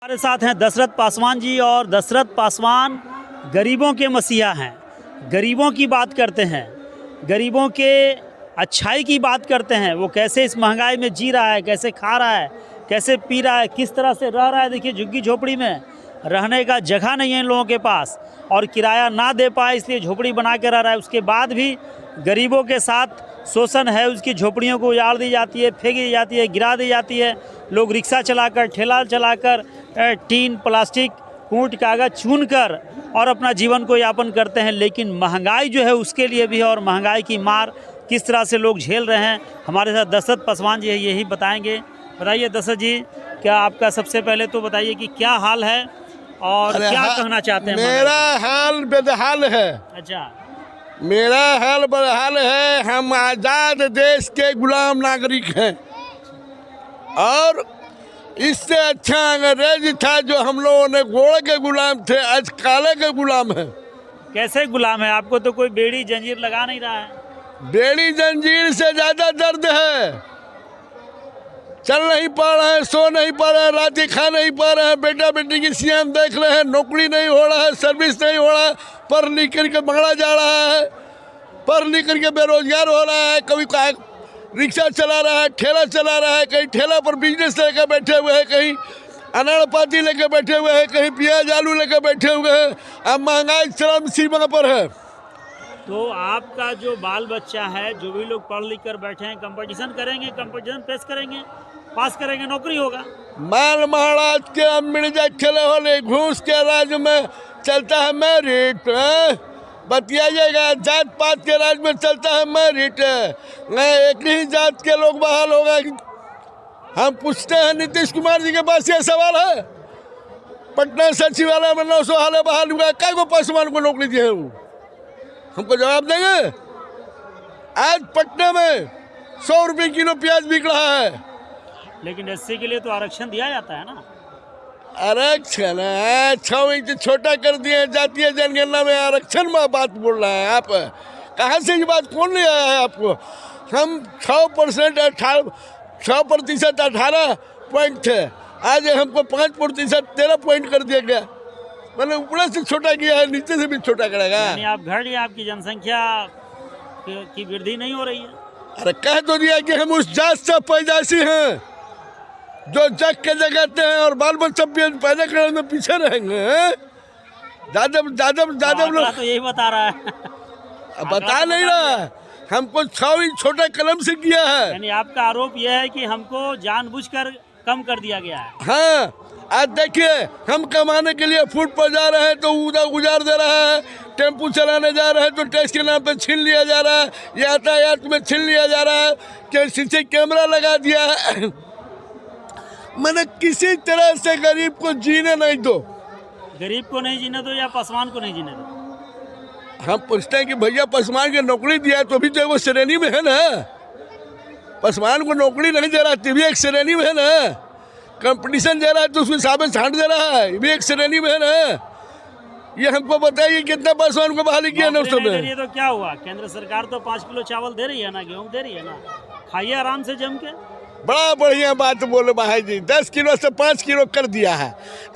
हमारे साथ हैं दशरथ पासवान जी, और दशरथ पासवान गरीबों के मसीहा हैं। गरीबों की बात करते हैं, गरीबों के अच्छाई की बात करते हैं। वो कैसे इस महंगाई में जी रहा है, कैसे खा रहा है, कैसे पी रहा है, किस तरह से रह रहा है। देखिए, झुग्गी झोपड़ी में रहने का जगह नहीं है इन लोगों के पास, और किराया ना दे पाए इसलिए झोपड़ी बना के रह रहा है। उसके बाद भी गरीबों के साथ शोषण है। उसकी झोपड़ियों को उजाड़ दी जाती है, फेंक दी जाती है, गिरा दी जाती है। लोग रिक्शा चलाकर, ठेला चलाकर, टीन, प्लास्टिक, कूट, कागज़ चुनकर और अपना जीवन को यापन करते हैं। लेकिन महंगाई जो है उसके लिए भी है, और महंगाई की मार किस तरह से लोग झेल रहे हैं। हमारे साथ दशरथ पासवान जी यही बताएंगे। बताइए दशरथ जी, क्या आपका सबसे पहले तो बताइए कि क्या हाल है और क्या कहना चाहते हैं। मेरा हाल बेदहाल है। अच्छा, मेरा हाल बदहाल है। हम आज़ाद देश के गुलाम नागरिक हैं, और इससे अच्छा अंग्रेज था जो हम लोगों ने घोड़े के गुलाम थे, आज काले के गुलाम हैं। कैसे गुलाम है? आपको तो कोई बेड़ी जंजीर लगा नहीं रहा है। बेड़ी जंजीर से ज़्यादा दर्द है। चल नहीं पा रहे हैं, सो नहीं पा रहे हैं, रात खा नहीं पा रहे हैं, बेटा बेटी की सियान देख रहे हैं, नौकरी नहीं हो रहा है, सर्विस नहीं हो रहा है, पढ़ लिख करके मंगड़ा जा रहा है, पढ़ लिख करके बेरोजगार हो रहा है। कभी रिक्शा चला रहा है, ठेला चला रहा है, कहीं ठेला पर बिजनेस लेकर बैठे हुए हैं, कहीं अनार पाती लेकर बैठे हुए हैं, कहीं प्याज आलू लेकर बैठे हुए हैं। अब महंगाई चरम सीमा पर है। तो आपका जो बाल बच्चा है, जो भी लोग पढ़ लिख कर बैठे हैं, कंपटीशन करेंगे, कंपटीशन फेस करेंगे, पास करेंगे, नौकरी होगा। माल महाराज के मिर्जा खेले होले, घूस के राज में चलता है मेरिट। बतियाइएगा, जात पात के राज में चलता है मेरिट। एक ही जात के लोग बहाल होगा। हम पूछते हैं नीतीश कुमार जी के पास ये सवाल है, पटना सचिवालय में 900 हाले बहाल हुआ, कई को पासवान को नौकरी दी है? वो हमको जवाब देंगे। आज पटना में 100 रुपये किलो प्याज बिक रहा है। लेकिन एससी के लिए तो आरक्षण दिया जाता है ना। आरक्षण है, 6 इंच छोटा कर दिए जातीय जनगणना में। आरक्षण में बात बोल रहे हैं आप? कहाँ से ये बात कौन ले आया है आपको? हम 6% 18 पॉइंट थे, आज हमको 5% 13 पॉइंट कर दिया गया। मैंने ऊपर से छोटा किया है, नीचे से भी छोटा करेगा। यानी आप घट गए, आपकी जनसंख्या की वृद्धि नहीं हो रही है। अरे कह तो दिया कि हम उस जात से पैदाइशी हैं जो जग के जगाते हैं, और बाल बच्चा पैदा करने में पीछे रहेंगे। जादव लोग तो यही बता रहा है। बता नहीं रहा, हमको 6 इंच छोटा कलम से किया है। यानी आपका आरोप यह है कि हमको जानबूझकर कम कर दिया गया है। हाँ, आज देखिए, हम कमाने के लिए फूट पर जा रहे हैं तो उजाड़ दे रहा है, टेम्पू चलाने जा रहे हैं तो टैक्स के नाम पे छीन लिया जा रहा है, यातायात में छीन लिया जा रहा है, कि सीसी कैमरा लगा दिया है। मैंने किसी तरह से गरीब को जीने नहीं दो। गरीब को नहीं जीने दो या पासवान को नहीं जीने दो? हम पूछते हैं कि भैया पासवान की नौकरी दिया तो भी तो वो श्रेणी में है ना। पासवान को नौकरी नहीं दे रहा तो भी एक श्रेणी में है ना। कंपटीशन दे रहा है तो उसमें साबित छांट दे रहा है, ये भी एक श्रेणी में है ना। ये हमको बताइए कितना पासवान को बहाली किया 900 में? ये तो क्या हुआ? केंद्र सरकार तो 5 किलो चावल दे रही है ना, गेहूँ दे रही है ना, खाइए आराम से जम के। बड़ा बढ़िया बात बोले भाई जी, 10 किलो से 5 किलो कर दिया है,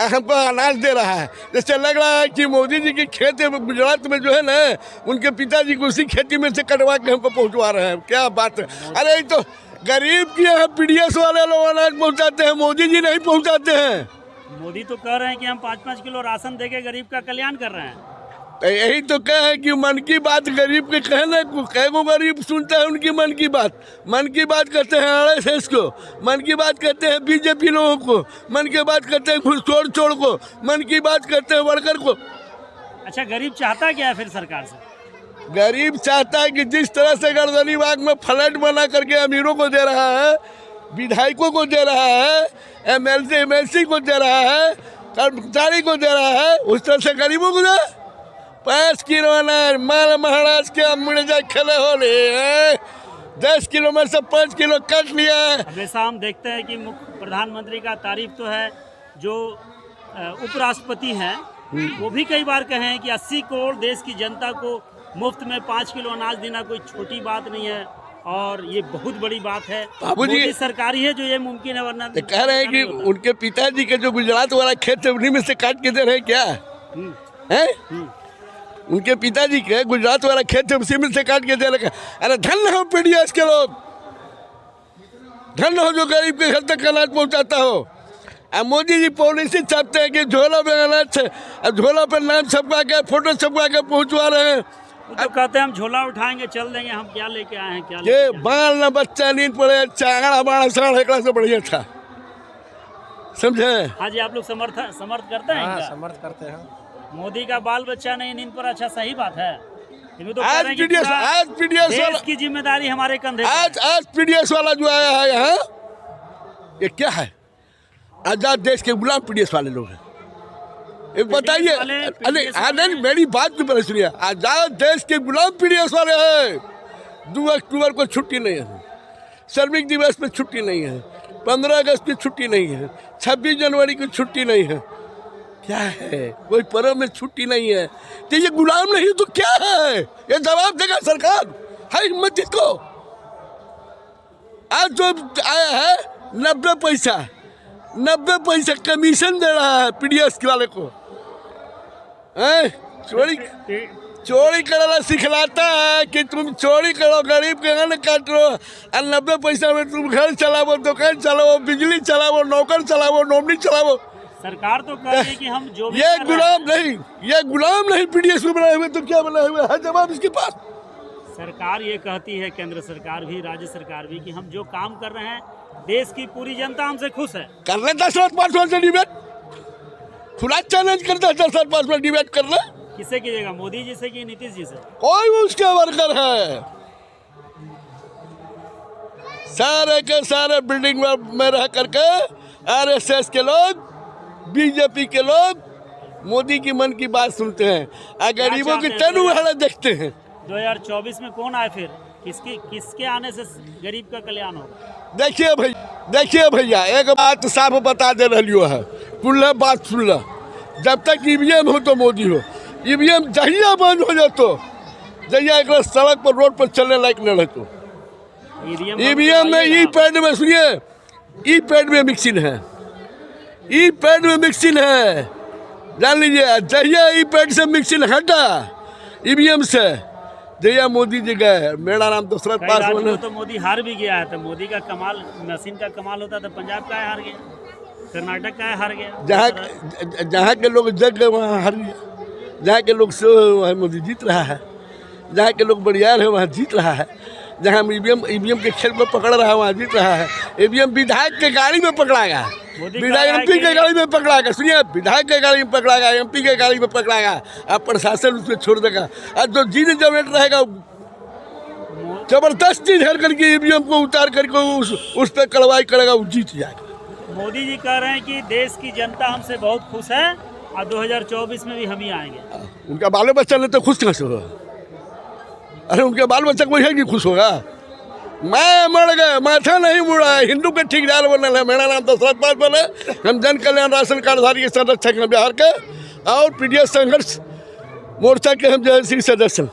हमको अनाज दे रहा है। जैसे लग रहा है कि मोदी जी की खेती गुजरात में जो है ना, उनके पिताजी को उसी खेती में से कटवा के हमको पहुंचवा रहे हैं। क्या बात है? अरे तो गरीब की यहाँ पीडीएस वाले लोग अनाज पहुंचाते हैं, मोदी जी नहीं पहुंचाते हैं। मोदी तो कह रहे हैं कि हम 5-5 किलो राशन देके गरीब का कल्याण कर रहे हैं। यही तो कहे कि मन की बात गरीब के कहने को, कैगो गरीब सुनता है उनकी मन की बात। मन की बात कहते हैं आरएसएस को, मन की बात कहते हैं बीजेपी लोगों को, मन की बात कहते हैं घुसखोर को, मन की बात कहते हैं वर्कर को। अच्छा, गरीब चाहता क्या है फिर सरकार से? गरीब चाहता है कि जिस तरह से गर्दनी बाग में फ्लैट बना करके अमीरों को दे रहा है, विधायकों को दे रहा है, एमएलसी को दे रहा है, कर्मचारी को दे रहा है, उस तरह से गरीबों को दे। 5 किलो अनाज माल महाराज के मिर्जा खेले होले, 10 किलो में से 5 किलो कट लिया है। हमेशा हम देखते हैं कि मुख्य प्रधानमंत्री का तारीफ तो है, जो उपराष्ट्रपति हैं वो भी कई बार कहे हैं कि 80 करोड़ देश की जनता को मुफ्त में 5 किलो अनाज देना कोई छोटी बात नहीं है। और ये बहुत बड़ी बात है। बाबूजी- मोदी सरकार ही है जो ये मुमकिन है, वरना तो कह रहे हैं कि उनके पिताजी के जो गुजरात वाला खेत है उन्हीं में से काट के दे रहे हैं क्या हम्म, हैं? हम्म। उनके पिताजी के गुजरात वाला खेत है उसी में से काट के दे रहे हैं। अरे धन हो पीडीएस के लोग, धन हो जो गरीब के घर तक अनाज पहुंचाता हो। अब मोदी जी पॉलिसी चाहते हैं कि झोला में अनाज, झोला पर नाम छपवा के फोटो छपवा के पहुंचवा रहे हैं। वो तो कहते हैं हम झोला उठाएंगे चल देंगे, हम क्या लेके आए हैं, क्या लेके ये आए हैं। बाल ना बच्चा नींद पड़े चांगड़ा बाड़ा साढ़ एकड़ा से बढ़िया था, समझे? हाँ जी, आप लोग समर्थ करते हैं इनका? समर्थ करते हैं। मोदी का बाल बच्चा नहीं नींद पर, अच्छा सही बात है। ये तो कह आज रहे हैं कि पीडीएस पूरा वाला देश की जिम्मेदारी हमारे कंधे पर है। आज पीडीएस वाला जो आया है यहाँ, ये क्या है? आजाद देश के गुलाम पीडीएस वाले लोग हैं। ये बताइए, अरे मेरी बात भी पहले सुनिए। आजाद देश के गुलाम पीडीएस वाले हैं। 2 अक्टूबर को छुट्टी नहीं है, श्रमिक दिवस पे छुट्टी नहीं है, 15 अगस्त की छुट्टी नहीं है, 26 जनवरी की छुट्टी नहीं है। क्या है? कोई पर्व में छुट्टी नहीं है तो ये गुलाम नहीं तो क्या है? ये जवाब देगा सरकार, है हिम्मत जिसको। आज जो आया है 90 पैसा कमीशन दे रहा है पीडीएस वाले को। चोरी करना सिखलाता है कि तुम चोरी करो, गरीब के अन्न काटो, और 90 पैसा में तुम घर चलाओ, दुकान चलाओ, बिजली चलाओ, नौकर चलाओ, नौकरी चलाओ। सरकार तो कह रही है कि हम जो भी ये कर रहे हैं, गुलाम नहीं पीडीएस में बनाए हुए तो क्या बनाए हुए है? जवाब इसके पास। सरकार ये कहती है, केंद्र सरकार भी, राज्य सरकार भी, कि हम जो काम कर रहे हैं देश की पूरी जनता हमसे खुश है। कर ले 10 पासवान से डिबेट, खुला चैलेंज करता है 10 पासवान डिबेट कर ले। किससे कीजिएगा, मोदी जी से कि नीतीश जी से? कोई उसके वर्कर है, सारे के सारे बिल्डिंग में रह करके आरएसएस के लोग, बीजेपी के लोग मोदी की मन की बात सुनते हैं और गरीबों की तनु हालत देखते हैं। 2024 में कौन आए फिर? किसके आने से गरीब का कल्याण होगा? देखिए भैया, एक बात साफ बता दे रही है, कुल्ला बात सुन ला। जब तक ईवीएम हो तो मोदी हो, ईवीएम जहिया बंद हो जातो, जहिया एक सड़क पर रोड पर चलने लायक न रहतो। ईवीएम में ई पैड में, सुनिए, ई पैड में मिक्सिंग है, ई पैड में मिक्सिंग है, जान लीजिए। जहिया ई पैड से मिक्सिंग हटा ईवीएम से, जहिया मोदी जी गए। मेरा नाम दशरथ पासवान है। तो मोदी हार भी गया है, तो मोदी का कमाल, मशीन का कमाल होता तो पंजाब का हार गया, कर्नाटक का हार गया। जहाँ के लोग जग गए वहाँ हार गया, जहाँ के लोग वहाँ मोदी जीत रहा है, जहाँ के लोग बड़ियार है वहाँ जीत रहा है, जहाँ ईवीएम के खेल में पकड़ रहा है वहाँ जीत रहा है। ईवीएम विधायक के गाड़ी में पकड़ा गया, विधायक एमपी के गाड़ी में पकड़ा गया। सुनिए, विधायक के गाड़ी में पकड़ा गया, एमपी के गाड़ी में पकड़ा गया। अब प्रशासन उसमें छोड़ देगा, और जो जीने जनरेट रहेगा जबरदस्ती धर करके ईवीएम को उतार करके उस पर कार्रवाई करेगा, वो जीत जाएगा। मोदी जी कह रहे हैं कि देश की जनता हमसे बहुत खुश है और 2024 में भी हम ही आएंगे। उनका बाल बच्चा ने तो खुश कैसे होगा? अरे उनके बाल बच्चा कोई है कि खुश होगा? मैं मर गए, माथा नहीं मुड़ा है, हिंदू के ठेकेदार बनल है। मेरा नाम दशरथ पासवान है, हम जन कल्याण राशन कार्डधारी के संरक्षक हैं बिहार के, और पीडीएस संघर्ष मोर्चा के हम जय श्री सदस्य हैं।